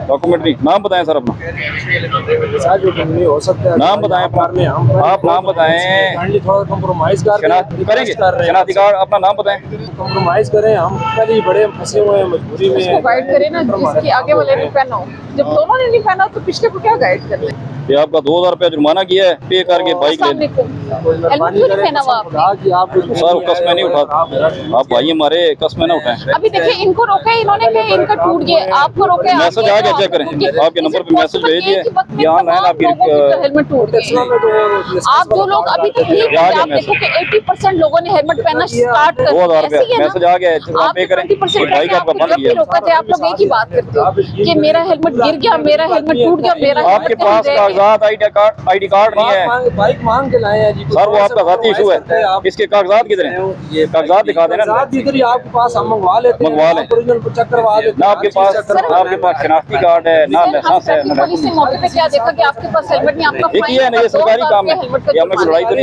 Document नहीं। नाम बताएं सर अपना, नहीं हो सकता। नाम बताएं अपना, आप नाम बताएं। थोड़ा कम्प्रोमाइज करेंगे शनाख्ती कार्ड, अपना नाम बताएं। कम्प्रोमाइज करें, हम पहले ही बड़े फंसे हुए हैं, मजबूरी में उसको गाइड करें ना, जिसके आगे वाले ने पहना हो। जब दोनों ने नहीं पहना तो पिछले को क्या गाइड कर ले। ये आपका 2000 रुपया जुर्माना किया है, पे करके बाइक ले। हेलमेट क्यों नहीं पहना हुआ आपने? सर कसमें नहीं उठा, आप भाई हमारे कसमें ना उठाएं। अभी देखिए, इनको रोके इन्होंने कि इनका टूट गया, आपको रोके। मैसेज आ गया, चेक करें, आपके नंबर पे मैसेज भेज दिए। यहाँ लाइन आपकी हेलमेट टूट गया। आप जो लोग अभी तक नहीं पहने, आप देखो कि 80% लोगों ने हेलमेट पहनना स्टार्ट कर दिया। 2000 रुपया मैसेज आ गया, आप पे करें। 20% बाइक आपका बंद भी रोका थे। आप लोग एक ही बात करते हो कि मेरा हेलमेट गिर गया, मेरा हेलमेट टूट गया, मेरा आपके पास कागजात आईडी कार्ड नहीं है बाइक मांग के लाए हैं जी। सर, वो आपका जाती इशू है। इसके कागजात किधर हैं? ये कागजात दिखा देना। इधर ही आपके पास हम मंगवा लेते हैं, मंगवा लें। ओरिजिनल चेक करवा देते हैं। ना आपके पास शनाख्ती कार्ड है, ना लाइसेंस है, ना। पुलिस ने मौके पे क्या देखा कि आपके पास हेलमेट नहीं, आपका एक ही है ना, ये सरकारी काम है, ये हमें कोई लड़ाई तो नहीं।